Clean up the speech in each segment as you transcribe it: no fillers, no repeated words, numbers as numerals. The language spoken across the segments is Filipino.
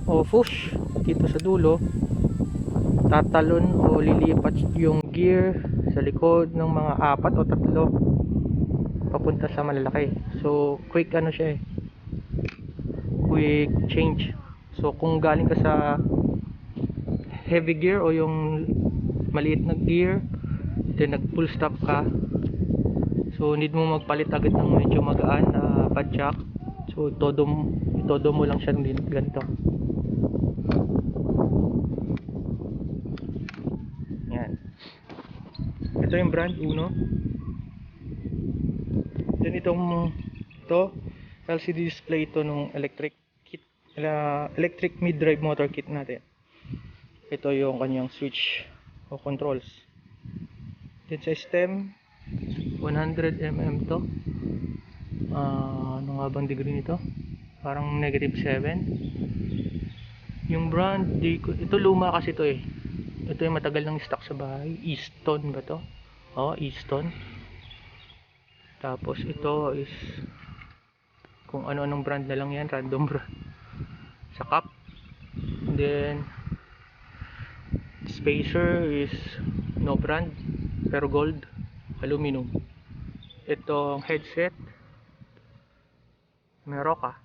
o push dito sa dulo, tatalon o lilipat yung gear sa likod ng mga 4 o 3 papunta sa malalaki. So quick ano siya quick change. So kung galing ka sa heavy gear o yung maliit na gear, then nag full stop ka, so need mo magpalit agad ng medyo magaan na padjak. So todo mo lang siya din ganito. Yan. Ito yung brand Uno. Then ito LCD display ito nung electric kit, electric mid-drive motor kit natin. Ito yung kanyang switch o controls. Then sa stem 100 mm to. Ano nga bang degree nito? Parang -7. Yung brand ito luma kasi ito ito yung matagal ng stock sa bahay. Easton ba to? Easton. Tapos ito is kung ano-anong brand na lang yan, random brand sa cup. Then spacer is no brand pero gold, aluminum. Itong headset Meroka.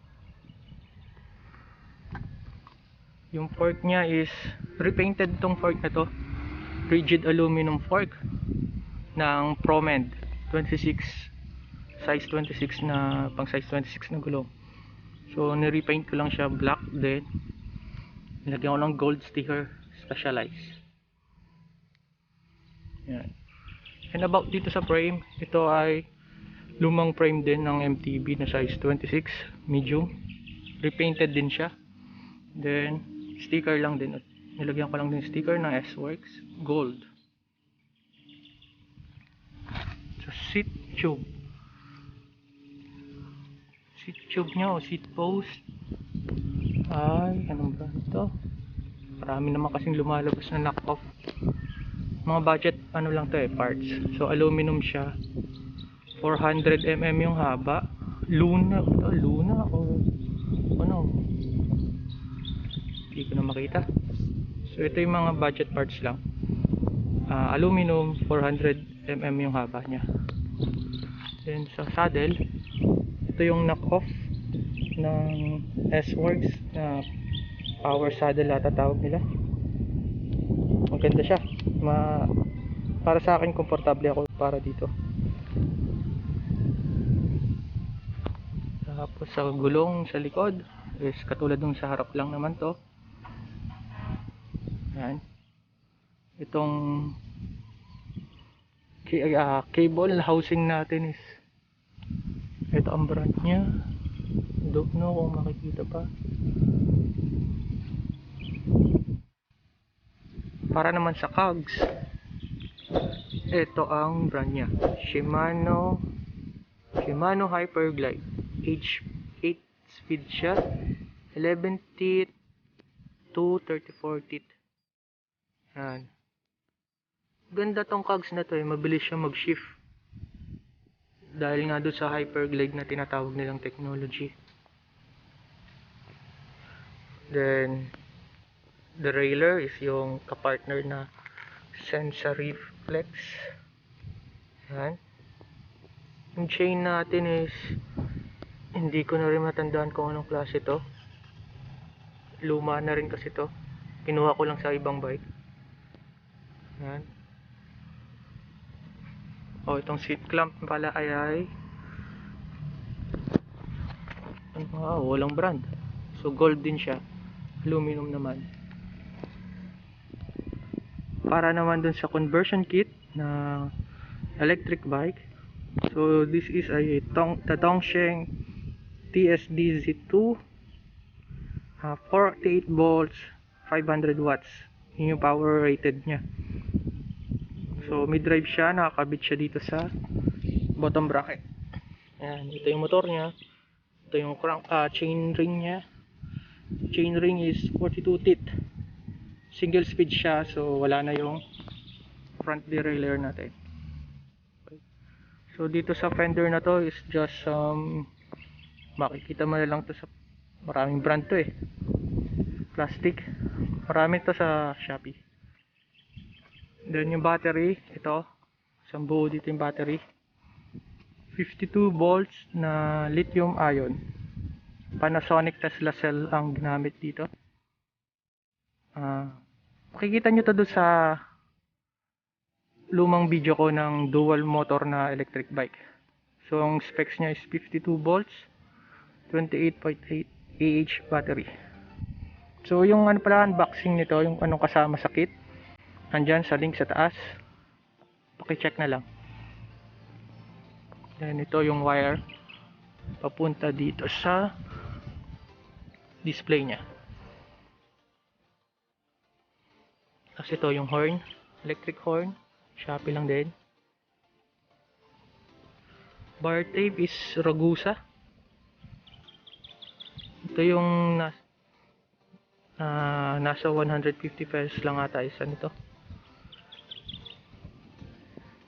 Yung fork niya is repainted tong fork na to, rigid aluminum fork ng ProMend 26, size 26 na pang size 26 na gulong. So ni-repaint ko lang siya black, then nilagyan ko ng gold sticker specialized. Yan. And about dito sa frame, ito ay lumang frame din ng MTB na size 26 medium. Repainted din siya. Then sticker lang din, nilagyan ko lang din sticker ng S-Works gold. So seat tube nya o seat post ay anong ba ito? Marami naman kasing lumalabas na knock-off. Mga budget ano lang to parts. So aluminum siya, 400 mm yung haba. Luna o ano, hindi ko na makita. So ito yung mga budget parts lang. Aluminum, 400 mm yung haba nya. Then sa saddle, ito yung knock-off ng S-Works na power saddle ata tawag nila. Maganda siya. Para sa akin komportable ako para dito. Tapos sa gulong sa likod is katulad nung sa harap lang naman to. Yan. Itong cable housing natin is ito ang brand nya. Don't know kung makikita pa. Para naman sa cogs, ito ang brand nya, Shimano Hyperglide H8 speed siya, 11 teeth to 34 teeth. Yan. Ganda tong cogs na to mabilis siya mag shift dahil nga doon sa Hyperglide na tinatawag nilang technology. Then the railer is yung kapartner na Sensory Flex. Yan. Yung chain natin is hindi ko na rin matandaan kung anong klase to. Luma na rin kasi to. Kinuha ko lang sa ibang bike. Yan. Itong seat clamp pala ay walang brand. So gold din siya. Aluminum naman. Para naman dun sa conversion kit na electric bike. So this is a Tongsheng TSD Z2, 48 volts, 500 watts. Yun yung power rated nya. So mid-drive siya, nakakabit siya dito sa bottom bracket. Ayan, ito yung motor nya. Ito yung chain ring nya. Chain ring is 42 teeth. Single speed siya, so wala na yung front derailleur natin. Okay. So dito sa fender na to is just makikita mo na lang to sa maraming brand to plastic. Marami to sa Shopee. Then yung battery, ito. Isang buo dito yung battery. 52 volts na lithium ion. Panasonic Tesla cell ang ginamit dito. Makikita nyo to doon sa lumang video ko ng dual motor na electric bike. So ang specs niya is 52 volts, 28.8 Ah battery. So yung ano pala unboxing nito, yung anong kasama sa kit, andyan sa link sa taas. Paki-check na lang. Then ito yung wire papunta dito sa display niya. Tapos ito yung horn, electric horn, Shopee lang din. Bar tape is Ragusa. Ito yung nasa 150 pesos lang ata isa nito.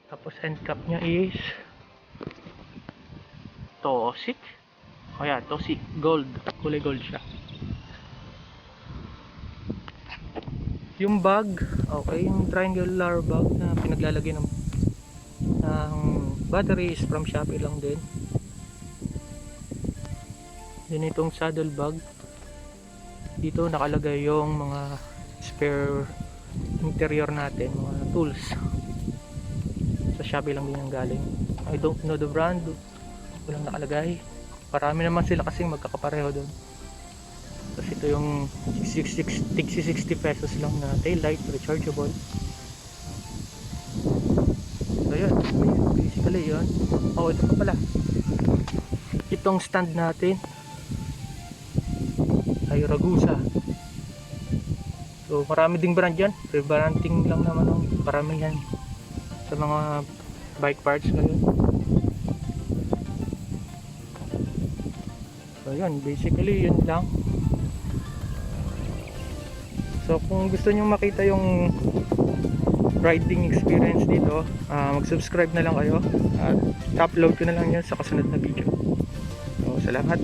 Tapos end cap nya is Tosik. O yan, Tosik gold. Kulay gold siya. Yung bag, okay, yung triangular bag na pinaglalagay ng battery is from Shopee lang din. Then itong saddle bag, dito nakalagay yung mga spare interior natin, mga tools. Sa Shopee lang din yung galing. I don't know the brand, walang nakalagay. Parami naman sila kasing magkakapareho doon. Tapos ito yung 60 pesos lang na tail light, rechargeable. So yun, basically yun. Oh, ito pa pala. Itong stand natin ay Ragusa. So marami ding brand yan. Rebranding lang naman ng karamihan sa mga bike parts ngayon. So yun, basically yun lang. So kung gusto nyo makita yung riding experience dito, mag-subscribe na lang kayo at upload ko na lang yan sa kasunod na video. So salamat.